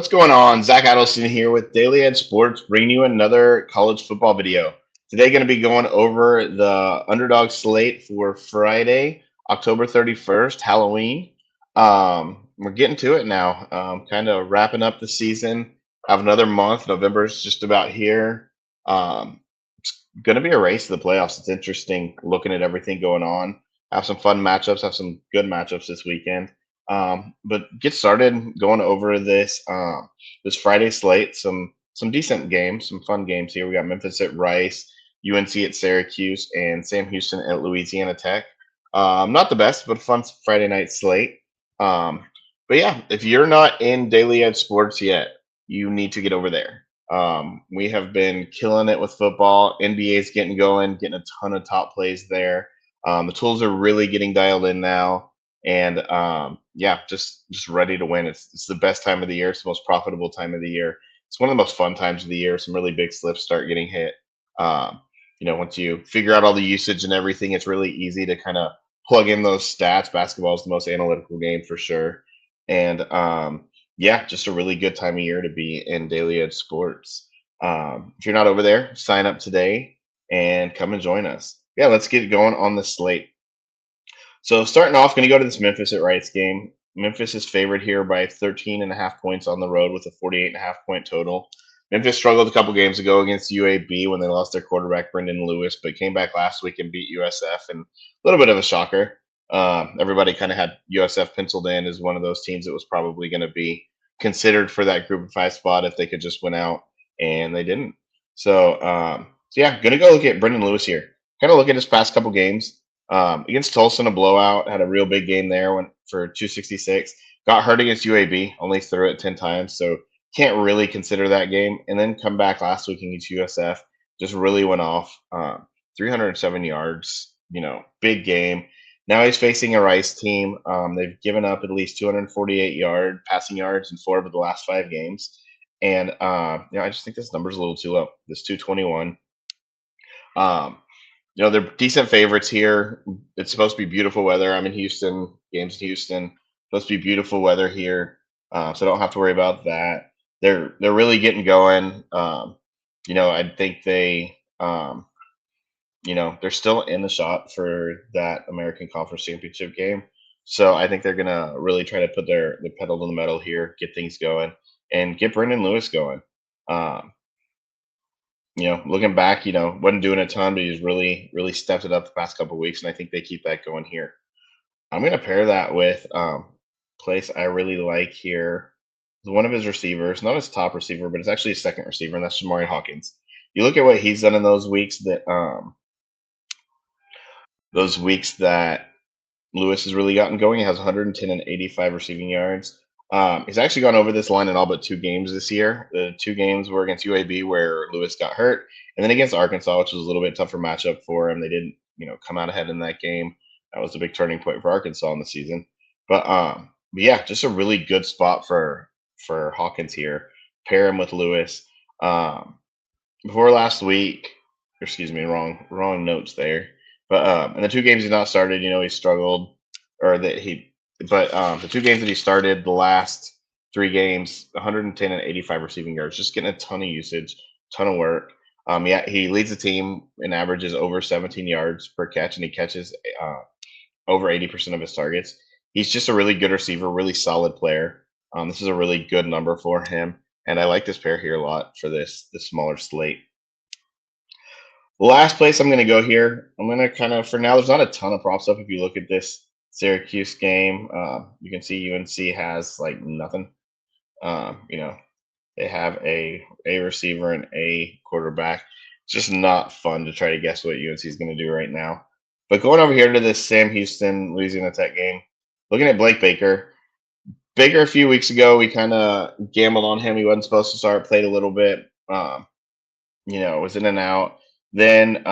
What's going on? Zach Adelson here with Daily Ed Sports, bringing you another college football video. Today, going to be going over the Underdog slate for Friday, October 31st, Halloween. We're getting to it now, kind of wrapping up the season. Have another month. November's just about here. It's going to be a race to the playoffs. It's interesting looking at everything going on. Have some fun matchups, have some good matchups this weekend. But get started going over this Friday slate. Some decent games, some fun games here. We got Memphis at Rice, UNC at Syracuse, and Sam Houston at Louisiana Tech. Not the best, but a fun Friday night slate. But yeah, if you're not in Daily Ed Sports yet, you need to get over there. We have been killing it with football. NBA's getting going, getting a ton of top plays there. The tools are really getting dialed in now, and yeah, just ready to win. It's the best time of the year. It's the most profitable time of the year. It's one of the most fun times of the year. Some really big slips start getting hit. Um, Once you figure out all the usage and everything, it's really easy to kind of plug in those stats. Basketball is the most analytical game for sure, and yeah, just a really good time of year to be in Daily Ed Sports. If you're not over there, sign up today and come and join us. Yeah, let's get going on the slate. So starting off, going to go to this Memphis at Rice game. Memphis is favored here by 13 and a half points on the road with a 48 and a half point total. Memphis struggled a couple games ago against UAB when they lost their quarterback, Brendan Lewis, but came back last week and beat USF, and a little bit of a shocker. Everybody kind of had USF penciled in as one of those teams that was probably going to be considered for that group of five spot if they could just win out, and they didn't. So yeah, going to go look at Brendan Lewis here. Kind of look at his past couple games. Against Tulsa in a blowout, had a real big game there, went for 266. Got hurt against UAB, only threw it 10 times, so can't really consider that game. And then come back last week against USF, just really went off. 307 yards, big game. Now he's facing a Rice team. They've given up at least 248 passing yards in 4 of the last 5 games. And I just think this number's a little too low. This 221. They're decent favorites here. It's supposed to be beautiful weather. I'm in Houston, games in Houston. Supposed to be beautiful weather here, so I don't have to worry about that. They're really getting going. I think they're still in the shot for that American Conference Championship game. So I think they're gonna really try to put their pedal to the metal here, get things going, and get Brendan Lewis going. Um, Looking back, wasn't doing a ton, but he's really, really stepped it up the past couple of weeks, and I think they keep that going here. I'm going to pair that with place I really like here. One of his receivers, not his top receiver, but it's actually his second receiver, and that's Jamari Hawkins. You look at what he's done in those weeks that Lewis has really gotten going. He has 110 and 85 receiving yards. He's actually gone over this line in all but 2 games this year. The 2 games were against UAB where Lewis got hurt, and then against Arkansas, which was a little bit tougher matchup for him. They didn't, come out ahead in that game. That was a big turning point for Arkansas in the season. But yeah, just a really good spot for Hawkins here. Pair him with Lewis. Before last week, excuse me, wrong notes there. But in the 2 games he's not started, he struggled, or that he but the 2 games that he started, the last 3 games, 110 and 85 receiving yards, just getting a ton of usage, ton of work. Yeah, he leads the team and averages over 17 yards per catch, and he catches over 80% of his targets. He's just a really good receiver, really solid player. This is a really good number for him, and I like this pair here a lot for this smaller slate. The last place I'm going to go here, I'm going to kind of, for now, there's not a ton of props up if you look at this Syracuse game. You can see UNC has like nothing. They have a receiver and a quarterback. It's just not fun to try to guess what UNC is going to do right now. But going over here to this Sam Houston Louisiana Tech game, looking at Blake Baker. Baker a few weeks ago, we kind of gambled on him. He wasn't supposed to start, played a little bit. Was in and out. Then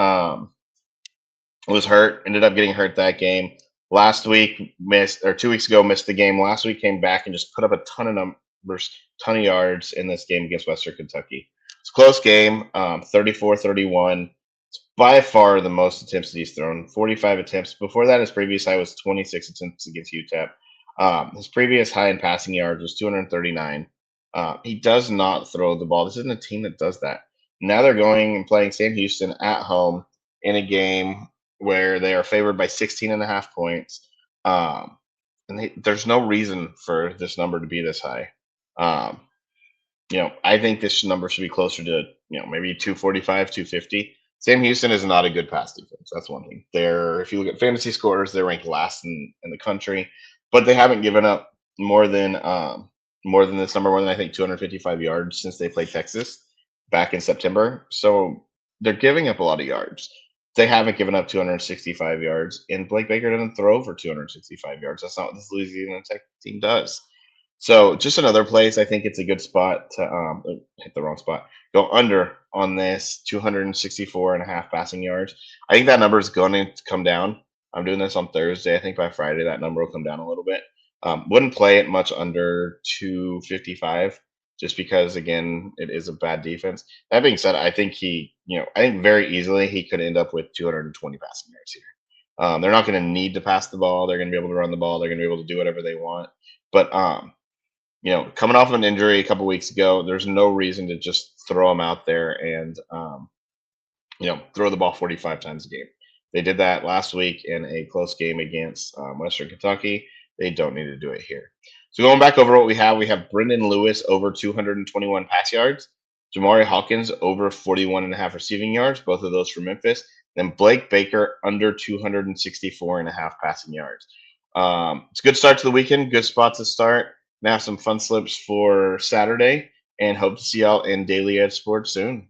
was hurt, ended up getting hurt that game. Last week missed, or 2 weeks ago missed the game. Last week came back and just put up a ton of numbers, ton of yards in this game against Western Kentucky. It's a close game, 34-31. It's by far the most attempts that he's thrown, 45 attempts. Before that, his previous high was 26 attempts against UTEP. His previous high in passing yards was 239. He does not throw the ball. This isn't a team that does that. Now they're going and playing Sam Houston at home in a game where they are favored by 16 and a half points. Um, and there's no reason for this number to be this high. Um, I think this number should be closer to, maybe 245, 250. Sam Houston is not a good pass defense. That's one thing. If you look at fantasy scores, they're ranked last in the country, but they haven't given up more than more than this number, more than I think 255 yards since they played Texas back in September. So they're giving up a lot of yards. They haven't given up 265 yards, and Blake Baker doesn't throw for 265 yards. That's not what this Louisiana Tech team does. So just another place, I think it's a good spot to hit the wrong spot. Go under on this 264 and a half passing yards. I think that number is going to come down. I'm doing this on Thursday. I think by Friday that number will come down a little bit. Wouldn't play it much under 255 just because again it is a bad defense. That being said, I think very easily he could end up with 220 passing yards here. They're not going to need to pass the ball. They're going to be able to run the ball. They're going to be able to do whatever they want. But coming off of an injury a couple weeks ago, there's no reason to just throw him out there and throw the ball 45 times a game. They did that last week in a close game against Western Kentucky. They don't need to do it here. So going back over what we have Brendan Lewis over 221 pass yards, Jamari Hawkins over 41 and a half receiving yards, both of those for Memphis. Then Blake Baker under 264 and a half passing yards. It's a good start to the weekend, good spot to start. Now some fun slips for Saturday, and hope to see y'all in Daily Edge Sports soon.